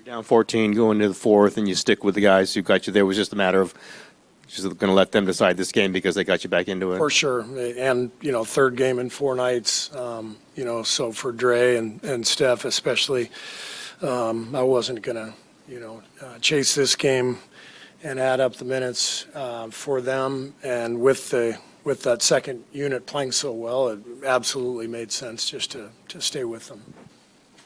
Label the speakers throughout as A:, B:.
A: You're down 14 going into the fourth, and you stick with the guys who got you there. It was just a matter of just going to let them decide this game because they got you back into it.
B: For sure. And, third game in 4 nights, so for Dre and Steph especially, I wasn't going to, chase this game and add up the minutes for them. And with that second unit playing so well, it absolutely made sense just to stay with them.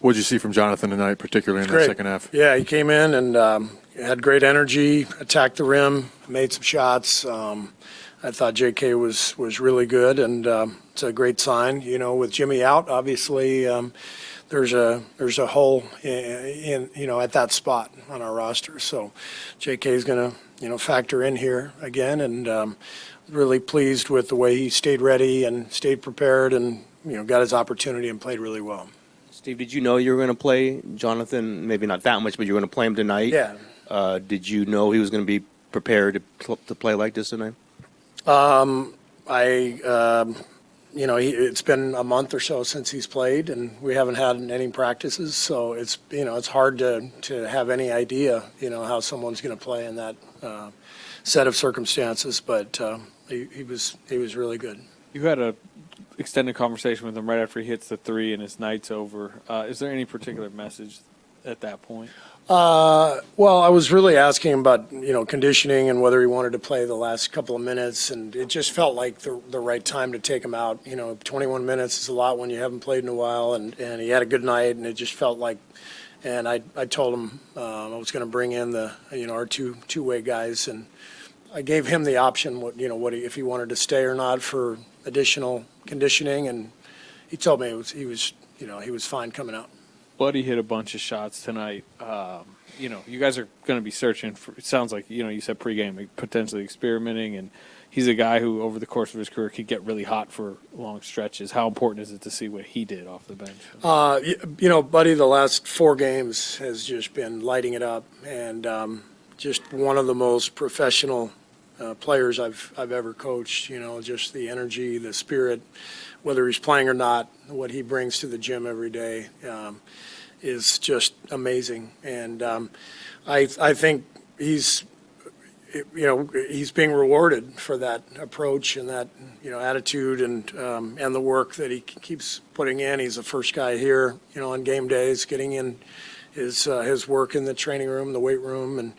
C: What did you see from Jonathan tonight, particularly in the second half?
B: Yeah, he came in and had great energy, attacked the rim, made some shots. I thought JK was really good, and it's a great sign. With Jimmy out, obviously there's a hole in at that spot on our roster. So JK is going to factor in here again, and really pleased with the way he stayed ready and stayed prepared, and got his opportunity and played really well.
A: Steve, did you know you were going to play Jonathan? Maybe not that much, but you were going to play him tonight.
B: Yeah.
A: Did you know he was going to be prepared to play like this tonight?
B: It's been a month or so since he's played, and we haven't had any practices, so it's hard to have any idea how someone's going to play in that set of circumstances. But he was really good.
D: You had a extended conversation with him right after he hits the 3 and his night's over. Is there any particular message at that point?
B: Well, I was really asking him about, conditioning and whether he wanted to play the last couple of minutes, and it just felt like the right time to take him out. 21 minutes is a lot when you haven't played in a while, and he had a good night, and it just felt like, and I told him I was going to bring in our two-way guys, and I gave him the option, if he wanted to stay or not for additional conditioning, and he told me he was fine coming out.
D: Buddy hit a bunch of shots tonight. You guys are going to be searching for, it sounds like, you said pregame, potentially experimenting, and he's a guy who over the course of his career could get really hot for long stretches. How important is it to see what he did off the bench?
B: Buddy, the last 4 games has just been lighting it up, and just one of the most professional players I've ever coached. Just the energy, the spirit, whether he's playing or not, what he brings to the gym every day is just amazing. And I think he's being rewarded for that approach and that attitude and the work that he keeps putting in. He's the first guy here on game days, getting in his work in the training room, the weight room, and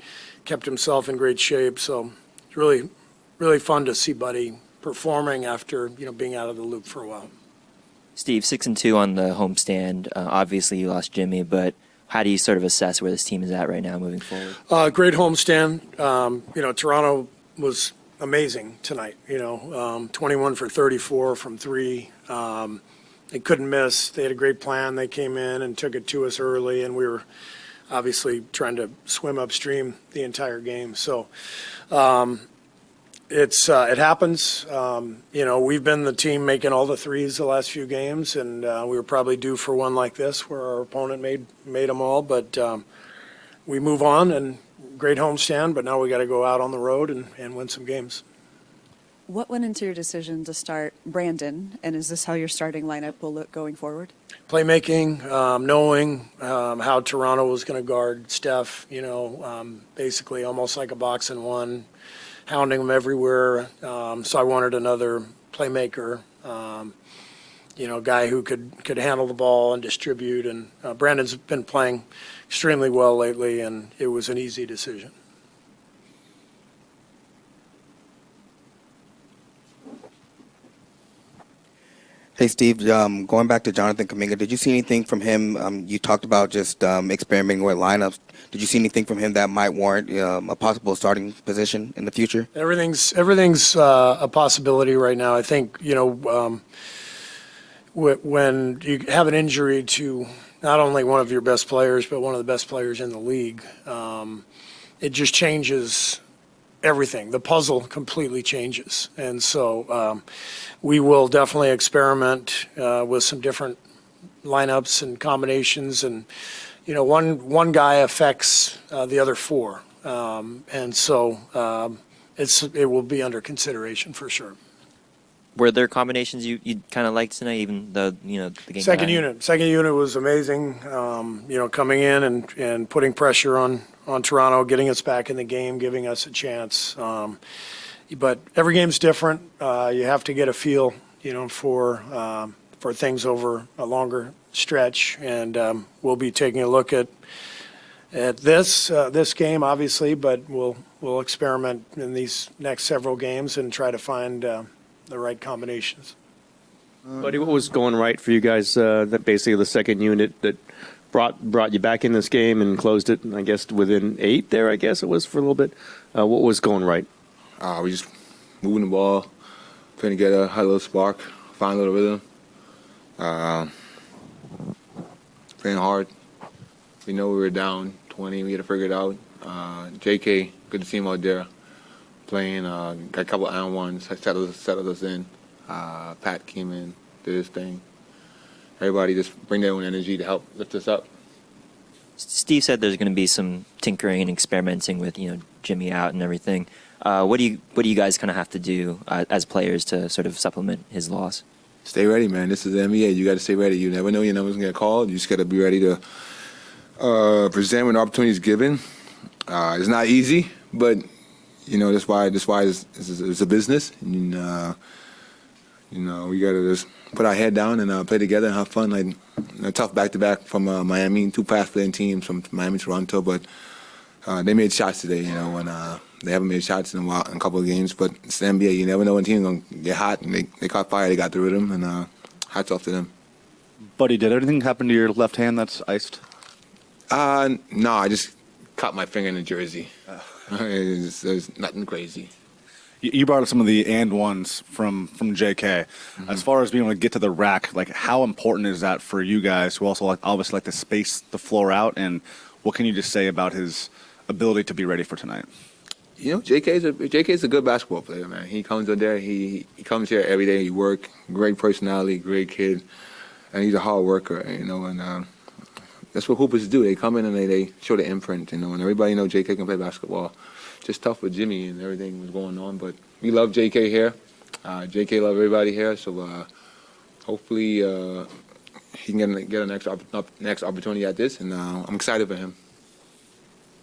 B: kept himself in great shape. So it's really, really fun to see Buddy performing after being out of the loop for a while.
E: Steve, 6-2 on the homestand. Obviously, you lost Jimmy, but how do you sort of assess where this team is at right now moving forward? Great
B: homestand. Toronto was amazing tonight. 21 for 34 from 3. They couldn't miss. They had a great plan. They came in and took it to us early, and we were obviously trying to swim upstream the entire game. So it happens. We've been the team making all the threes the last few games, and we were probably due for one like this where our opponent made them all. But we move on, and great homestand, but now we got to go out on the road and win some games.
F: What went into your decision to start Brandon, and is this how your starting lineup will look going forward?
B: Playmaking, knowing how Toronto was going to guard Steph, basically almost like a box and one, hounding them everywhere. So I wanted another playmaker, guy who could handle the ball and distribute. And Brandon's been playing extremely well lately, and it was an easy decision.
G: Hey, Steve, going back to Jonathan Kuminga, did you see anything from him? You talked about just experimenting with lineups. Did you see anything from him that might warrant a possible starting position in the future?
B: Everything's a possibility right now. I think, when you have an injury to not only one of your best players, but one of the best players in the league, it just changes everything. The puzzle completely changes. And so we will definitely experiment with some different lineups and combinations. And, one guy affects the other 4. And so it will be under consideration for sure.
E: Were there combinations you kind of liked tonight, even though the game?
B: Second unit was amazing. Coming in and putting pressure on Toronto, getting us back in the game, giving us a chance. But every game's different. You have to get a feel, for things over a longer stretch, and we'll be taking a look at this game, obviously, but we'll experiment in these next several games and try to find the right combinations.
A: Buddy, what was going right for you guys? That basically the second unit that brought you back in this game and closed it, I guess, within 8 there, I guess it was for a little bit. What was going right?
H: We just moving the ball, playing together, had a little spark, find a little rhythm. Playing hard. We know we were down 20. We had to figure it out. JK, good to see him out there playing. Got a couple of and-ones, settled us in. Pat came in, did his thing. Everybody just bring their own energy to help lift us up.
E: Steve said there's going to be some tinkering and experimenting with Jimmy out and everything. What do you guys kind of have to do as players to sort of supplement his loss?
H: Stay ready, man. This is the NBA. You got to stay ready. You never know your number's gonna get called. You just got to be ready to present when the opportunity is given. It's not easy, but that's why it's a business. And, we got to just put our head down and play together and have fun. Like a tough back-to-back from Miami, 2 fast-playing teams from Miami, Toronto, but they made shots today. And they haven't made shots in a couple of games, but it's the NBA. You never know when teams gonna get hot, and they caught fire. They got the rhythm, and hats off to them.
I: Buddy, did anything happen to your left hand that's iced?
H: No, I just caught my finger in the jersey. There's nothing crazy.
I: You brought up some of the and-ones from JK. Mm-hmm. As far as being able to get to the rack, like how important is that for you guys who also obviously like to space the floor out, and what can you just say about his ability to be ready for tonight?
H: JK's a good basketball player, man. He comes in there, he comes here every day, he work, great personality, great kid, and he's a hard worker, and that's what hoopers do. They come in and they show the imprint, and everybody knows JK can play basketball. Just tough with Jimmy and everything was going on, but we love JK here. JK love everybody here, so hopefully he can get a next opportunity at this, and I'm excited for him.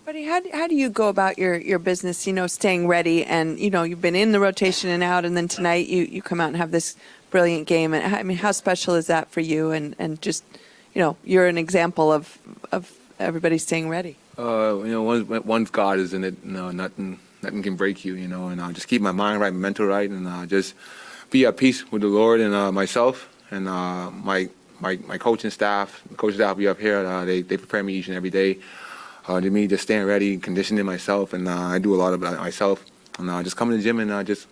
J: Buddy, how do you go about your business, staying ready, and, you've been in the rotation and out, and then tonight you come out and have this brilliant game, and how special is that for you, and just, you're an example of everybody staying ready.
H: Once God is in it, nothing can break you, and just keep my mind right, my mental right, and just be at peace with the Lord and myself, and my coaching staff, be up here, they prepare me each and every day. To me, just staying ready, conditioning myself, and I do a lot of that myself. And just coming to the gym and just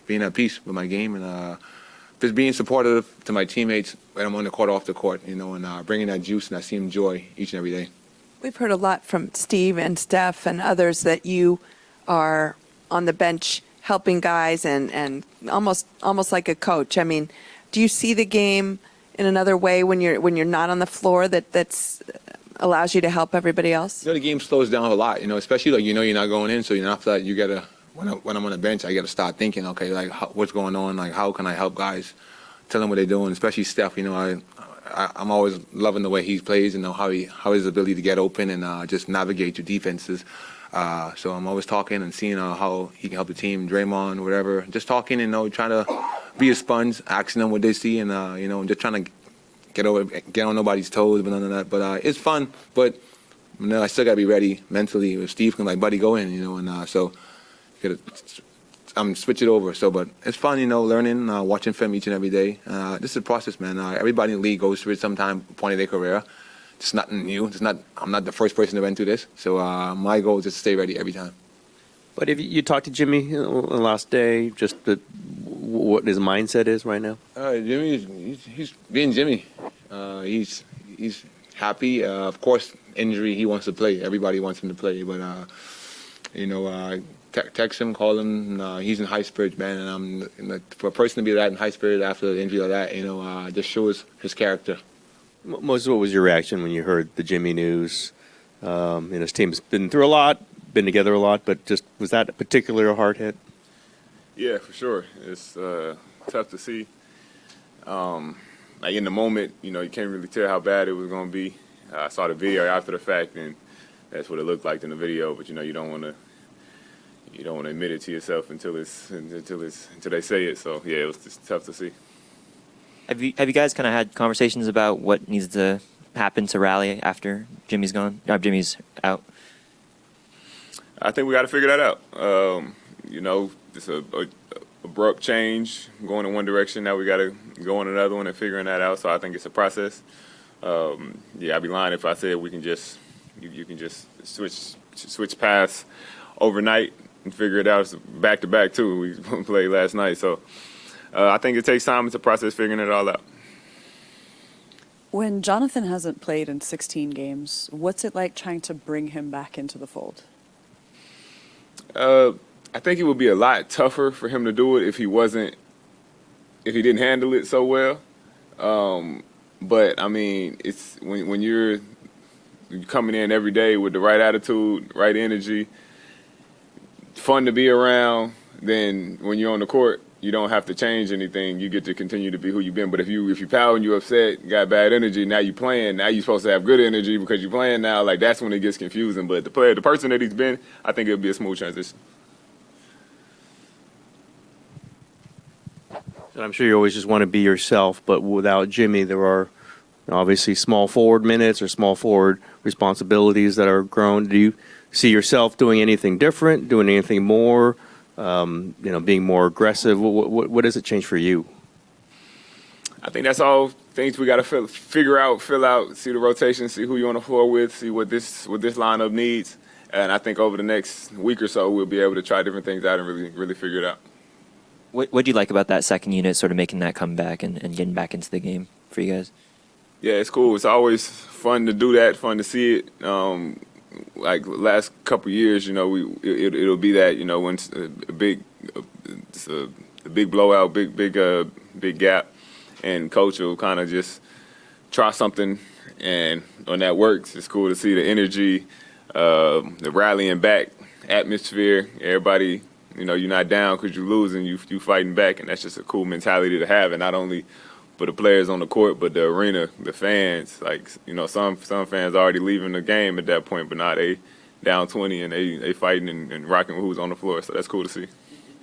H: being at peace with my game, and just being supportive to my teammates when I'm on the court, off the court, and bringing that juice and that same joy each and every day.
J: We've heard a lot from Steve and Steph and others that you are on the bench helping guys and almost like a coach. I mean, do you see the game in another way when you're not on the floor that's allows you to help everybody else?
H: The game slows down a lot, especially like you're not going in, so after that you gotta when I'm on the bench I gotta start thinking, okay, like what's going on, like how can I help guys, tell them what they're doing, especially Steph. I'm always loving the way he plays and how his ability to get open and just navigate through defenses. So I'm always talking and seeing how he can help the team, Draymond, whatever. Just talking and trying to be a sponge, asking them what they see, and just trying to get on nobody's toes, but none of that. But it's fun. But I still gotta be ready mentally. If Steve can buddy, go in, and so I'm switch it over. So, but it's fun, learning, watching film each and every day. This is a process, man. Everybody in the league goes through it sometime, point of their career. It's nothing new. I'm not the first person to went through this. So my goal is just to stay ready every time.
A: But if you talked to Jimmy the last day, just what his mindset is right now?
H: Jimmy, he's being Jimmy. He's happy. Of course, injury, he wants to play. Everybody wants him to play. But, text him, call him. He's in high spirits, man. And for a person to be that in high spirits after the injury like that, just shows his character.
A: Moses, what was your reaction when you heard the Jimmy news? His team's been through a lot, been together a lot, but just was that a particular hard hit?
K: Yeah, for sure. It's
H: tough to see. Like in the moment, you can't really tell how bad it was going to be. I saw the video after the fact, and that's what it looked like in the video. But you don't want to admit it to yourself until they say it. So yeah, it was just tough to see.
E: Have you guys kind of had conversations about what needs to happen to rally after Jimmy's gone? Jimmy's out.
H: I think we got to figure that out. It's a abrupt change going in one direction. Now we got to go in another one and figuring that out. So I think it's a process. I'd be lying if I said we can just you can just switch paths overnight and figure it out. It's back to back too. We played last night, so I think it takes time. It's a process figuring it all out.
F: When Jonathan hasn't played in 16 games, what's it like trying to bring him back into the fold?
H: I think it would be a lot tougher for him to do it if he didn't handle it so well. But I mean, it's when you're coming in every day with the right attitude, right energy, fun to be around. Then when you're on the court, you don't have to change anything. You get to continue to be who you've been. But if you pout and you're upset, got bad energy, now you're playing. Now you're supposed to have good energy because you're playing now. Like that's when it gets confusing. But the person that he's been, I think it'll be a smooth transition.
A: And I'm sure you always just want to be yourself, but without Jimmy, there are obviously small forward minutes or small forward responsibilities that are grown. Do you see yourself doing anything different, doing anything more, being more aggressive? What does it change for you?
H: I think that's all things we got to figure out, fill out, see the rotation, see who you're on the floor with, see what this lineup needs. And I think over the next week or so, we'll be able to try different things out and really figure it out.
E: What do you like about that second unit, sort of making that comeback and getting back into the game for you guys?
H: Yeah, it's cool. It's always fun to do that, fun to see it. Like the last couple of years, it'll be that, when it's a big blowout, big gap, and coach will kind of just try something, and when that works, it's cool to see the energy, the rallying back atmosphere, everybody. You're not down because you're losing. You fighting back, and that's just a cool mentality to have. And not only for the players on the court, but the arena, the fans. Like some fans already leaving the game at that point, but now they down 20 and they fighting and rocking with who's on the floor. So that's cool to see.
E: Did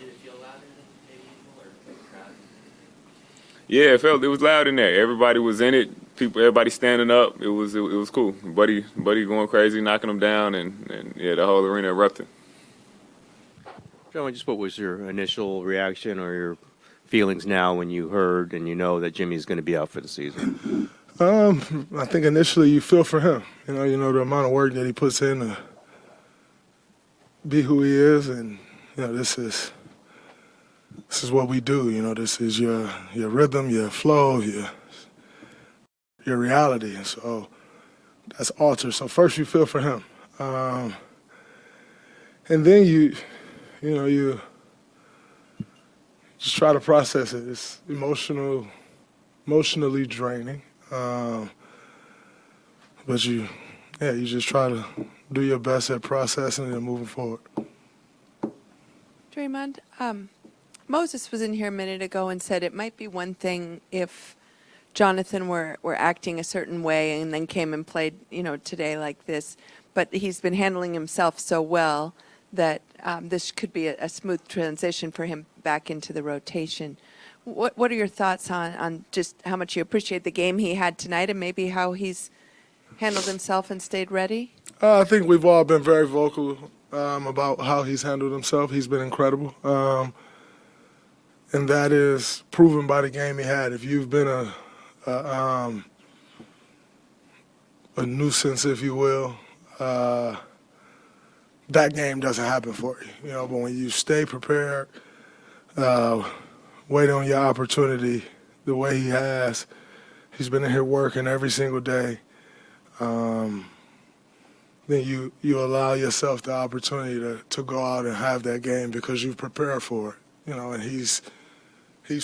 E: it feel louder than the crowd?
H: Yeah, it was loud in there. Everybody was in it. Everybody standing up. It was cool. Buddy going crazy, knocking them down, and the whole arena erupted.
A: John, just what was your initial reaction or your feelings now when you heard and you know that Jimmy's going to be out for the season?
K: I think initially you feel for him. You know the amount of work that he puts in to be who he is, and this is what we do. This is your rhythm, your flow, your reality, and so that's altered. So first you feel for him, and then you just try to process it. It's emotionally draining. But you just try to do your best at processing and moving forward.
J: Draymond, Moses was in here a minute ago and said it might be one thing if Jonathan were acting a certain way and then came and played, today like this. But he's been handling himself so well that this could be a smooth transition for him back into the rotation. What are your thoughts on just how much you appreciate the game he had tonight and maybe how he's handled himself and stayed ready?
K: I think we've all been very vocal about how he's handled himself. He's been incredible. And that is proven by the game he had. If you've been a nuisance, if you will, that game doesn't happen for you. But when you stay prepared, wait on your opportunity the way he has, he's been in here working every single day, then you allow yourself the opportunity to go out and have that game because you've prepared for it. And he's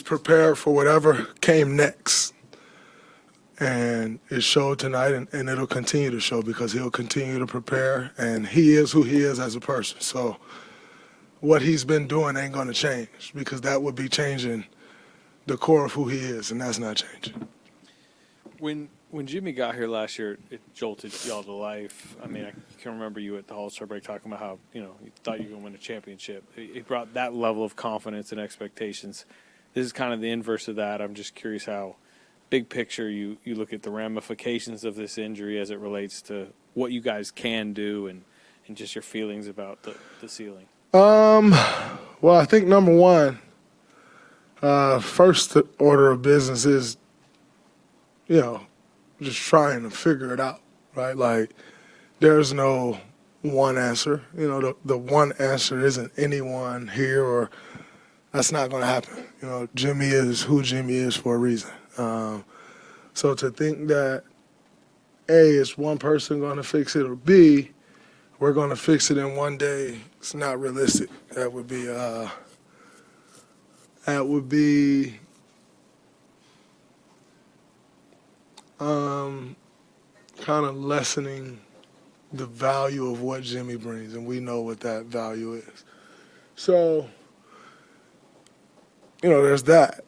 K: prepared for whatever came next. And it showed tonight, and it'll continue to show because he'll continue to prepare, and he is who he is as a person. So what he's been doing ain't going to change because that would be changing the core of who he is, and that's not changing.
D: When Jimmy got here last year, it jolted y'all to life. I mean, I can remember you at the All-Star break talking about how, you thought you were going to win a championship. It brought that level of confidence and expectations. This is kind of the inverse of that. I'm just curious how, big picture, you look at the ramifications of this injury as it relates to what you guys can do and just your feelings about the ceiling.
K: Well, I think number one, first order of business is, just trying to figure it out, right? Like, there's no one answer. The one answer isn't anyone here, or that's not going to happen. Jimmy is who Jimmy is for a reason. So to think that, A, is one person going to fix it, or B, we're going to fix it in one day, it's not realistic. That would be kind of lessening the value of what Jimmy brings, and we know what that value is. So, there's that.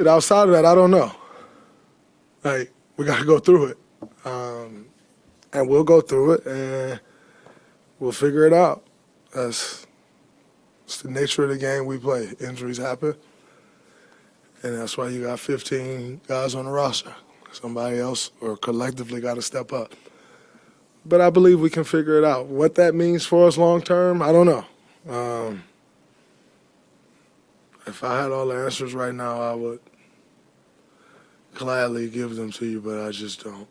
K: Outside of that, I don't know. Like, we got to go through it. And we'll go through it, and we'll figure it out. It's the nature of the game we play. Injuries happen. And that's why you got 15 guys on the roster. Somebody else or collectively got to step up. But I believe we can figure it out. What that means for us long term, I don't know. If I had all the answers right now, I would gladly give them to you, but I just don't.